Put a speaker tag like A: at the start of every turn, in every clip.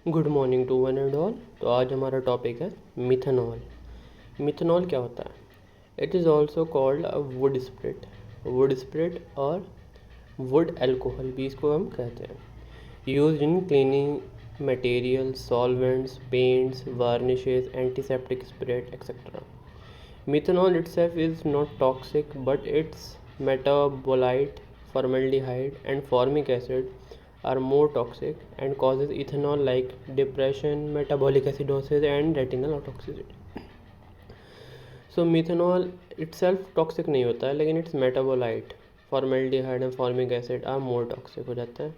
A: Good morning to one and all. तो आज हमारा टॉपिक है मिथेनॉल। मिथेनॉल क्या होता है? It is also called a would spirit. Would spirit और वुड एल्कोहल भी इसको हम कहते हैं। Use in cleaning material, solvents, paints, varnishes, antiseptic spread etcetera. Methanol itself is not toxic, but its metabolite, formaldehyde, and formic acid are more toxic and causes ethanol like depression, metabolic acidosis, and retinal toxicity. So methanol itself toxic नहीं होता है, लेकिन its metabolite, formaldehyde and formic acid are more toxic हो जाता है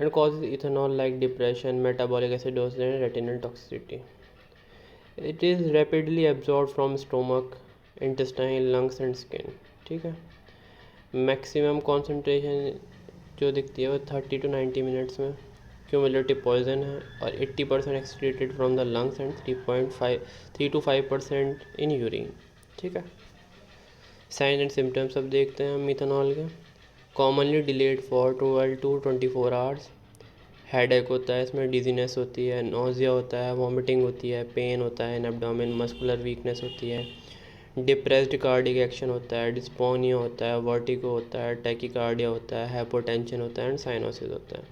A: and causes ethanol like depression, metabolic acidosis, and retinal toxicity. It is rapidly absorb from stomach, intestine, lungs and skin. ठीक है। Maximum concentration जो दिखती है वो 30 to 90 minutes में। क्यूमुलेटिव पॉइजन है और 80% excreted from the lungs and 3 to 5% in urine. ठीक है। साइन एंड सिम्टम्स अब देखते हैं मिथेनॉल के। Commonly delayed for 12 to 24 hours. Headache होता है, इसमें डिजीनेस होती है, नोज़िया होता है, वॉमिटिंग होती है, पेन होता है इन एब्डोमेन, मस्कुलर वीकनेस होती है, डिप्रेस्ड कार्डिक एक्शन होता है, डिस्पोनिया होता है, वर्टिगो होता है, टैकीकार्डिया होता है, हाइपोटेंशन होता है एंड साइनोसिस होता है।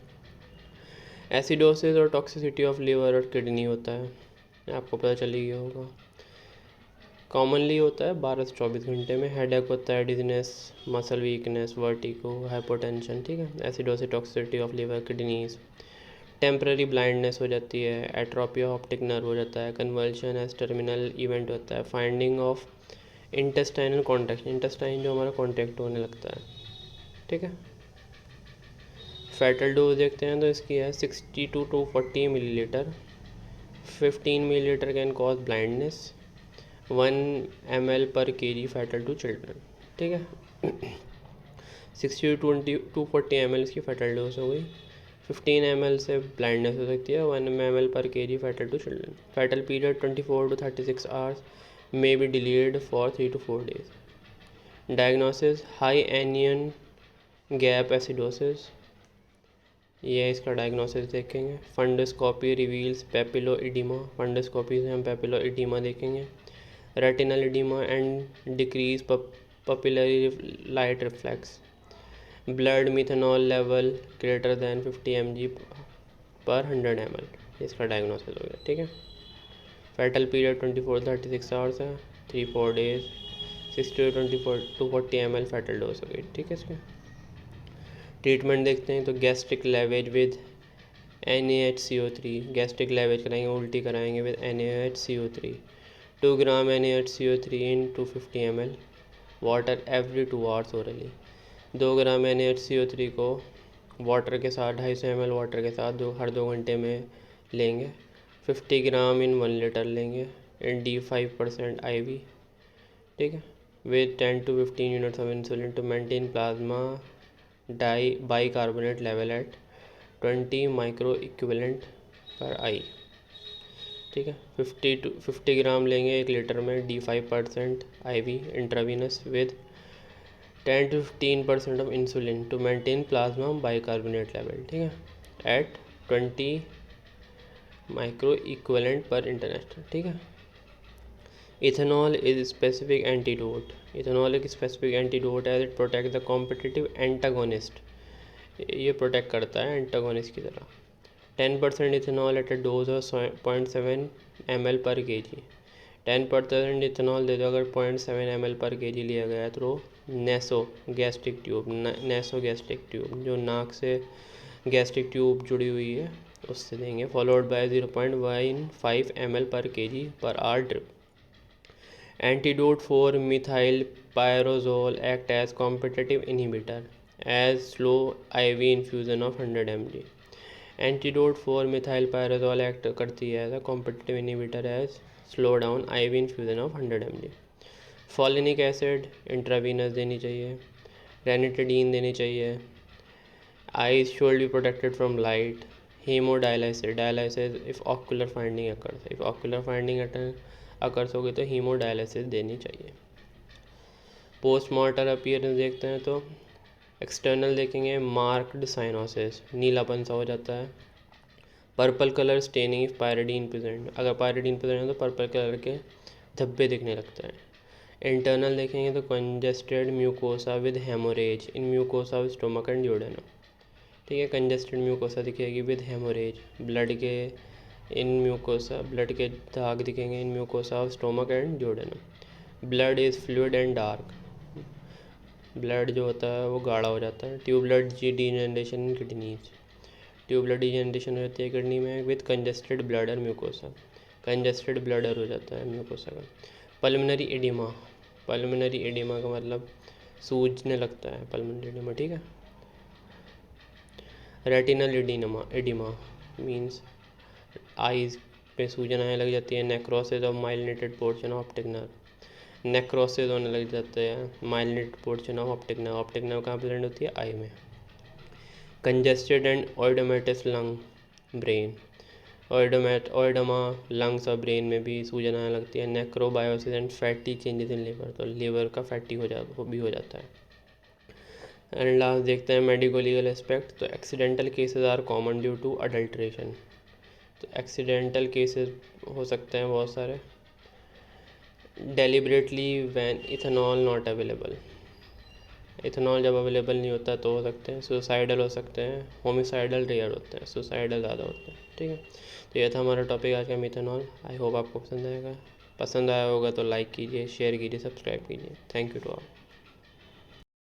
A: एसिडोसिस और टॉक्सिसिटी ऑफ लिवर और किडनी होता है, आपको पता चल ही गया होगा। कॉमनली होता है 12 से 24 घंटे में। हेडेक होता है, dizziness, muscle weakness, vertigo, hypotension. ठीक है। Acidosis, toxicity of liver, kidneys. Temporary blindness हो जाती है, एट्रोपी ऑफ ऑप्टिक नर्व हो जाता है, कन्वल्शन एज टर्मिनल इवेंट होता है, finding of intestinal contraction, intestine जो हमारा कॉन्ट्रैक्ट होने लगता है। ठीक है। फैटल डोज देखते हैं तो इसकी है 62 to 40 millilitre. 15 millilitre can cause blindness. 1 ml/kg fatal to children. ठीक है। 60 to 40 ml इसकी फैटल डोज हो गई। 15 ml से ब्लाइंडनेस हो सकती है। 1 ml/kg fatal to children. Fatal period 24 to 36 hours, may be delayed for 3 to 4 days। Diagnosis high anion gap acidosis, ये इसका डायग्नोसिस देखेंगे। Fundoscopy reveals papilloedema, fundoscopy से हम पेपिलो इडीमा देखेंगे। Retinal oedema and decrease pupillary light reflex. Blood methanol level greater than 50 mg/100 ml, इसका diagnosis हो गया। ठीक है। फैटल पीरियड 24 to 36 आवर्स है, 3 to 4 days। 60 to 40 ml fatal dose हो गई। ठीक है। इसमें ट्रीटमेंट देखते हैं तो gastric lavage with NaHCO3, gastric lavage कराएंगे, उल्टी कराएंगे with NaHCO3। 2 gram NaHCO3 in 250 ml water every 2 hours orally. 2 gram NaHCO3 को वाटर के साथ 250 ml वाटर के साथ हर 2 घंटे में लेंगे। 50 ग्राम इन 1 लीटर लेंगे इन D5% IV। ठीक है। With 10 to 15 units of insulin to maintain plasma bicarbonate level at 20 micro equivalent per I. ठीक है। 50 ग्राम लेंगे 1 लीटर में D5% IV intravenous with 10 to 15% of insulin to maintain plasma bicarbonate level. ठीक है। At 20 micro equivalent per international. ठीक है। Ethanol is specific antidote. Ethanol एक specific antidote है, it protect the competitive antagonist, ये प्रोटेक्ट करता है एंटागोनिस्ट की तरह। 10% ethanol at a dose of 0.7 ml/kg। 10% ethanol दे दो अगर 0.7 ml/kg लिया गया है तो नेसो गैस्ट्रिक ट्यूब जो नाक से गैस्ट्रिक ट्यूब जुड़ी हुई है उससे देंगे। Followed by 0.15 ml/kg per hour drip. Antidote for methylpyrrozole act as competitive inhibitor as slow IV infusion of 100 mg। Antidote for methylpyrazole act करती है as a competitive inhibitor as slow down IV infusion of 100 mg। Folinic acid intravenous देनी चाहिए। Ranitidine देनी चाहिए। Eyes should be protected from light. Dialysis if ocular finding occurs होगी तो haemodialysis देनी चाहिए। पोस्टमार्टम अपीयरेंस देखते हैं तो एक्सटर्नल देखेंगे, मार्क्ड साइनोसिस, नीलापन सा हो जाता है। Purple colour staining if pyridine present, अगर पायरिडीन प्रेजेंट है तो पर्पल कलर के धब्बे दिखने लगते हैं। इंटरनल देखेंगे तो congested mucosa with haemorrhage in mucosa of stomach and duodenum, ठीक है, कंजेस्टेड म्यूकोसा दिखेगी विद हेमोरेज, ब्लड के इन म्यूकोसा, ब्लड के दाग दिखेंगे in mucosa of stomach and duodenum. Blood is fluid and dark, blood जो होता है वो गाढ़ा हो जाता है। Tubular degeneration in kidneys, tubular degeneration हो जाती है किडनी में with congested bladder mucosa, congested bladder हो जाता है म्यूकोसा का। पल्मोनरी एडिमा, पल्मोनरी एडिमा का मतलब सूजने लगता है पल्मोनरी एडिमा, ठीक है। Retinal oedema, oedema means eyes पे सूजन आने लग जाती है। Necrosis of myelinated portion of optic nerve, necrosis होने लग जाते हैं myelinated portion of optic nerve, optic nerve कहाँ प्रेजेंट होती है, आई में। Congested and oedematous lung brain, oedema lungs और ब्रेन में भी सूजन आने लगती है। Necrobiosis and fatty changes in liver, तो लीवर का फैटी हो जाता है। एंड लास्ट देखते हैं मेडिको लीगल एस्पेक्ट, तो accidental cases are common due to adulteration, तो एक्सीडेंटल केसेस हो सकते हैं बहुत सारे। Deliberately when ethanol not available, ethanol जब अवेलेबल नहीं होता तो हो सकते हैं। सुसाइडल हो सकते हैं, होमिसाइडल रेयर होते हैं, सुसाइडल ज़्यादा होते हैं, ठीक है। तो ये था हमारा टॉपिक आज का, मिथेनॉल। आई होप आपको पसंद आएगा, पसंद आया होगा तो लाइक कीजिए, शेयर कीजिए, सब्सक्राइब कीजिए। Thank you to all.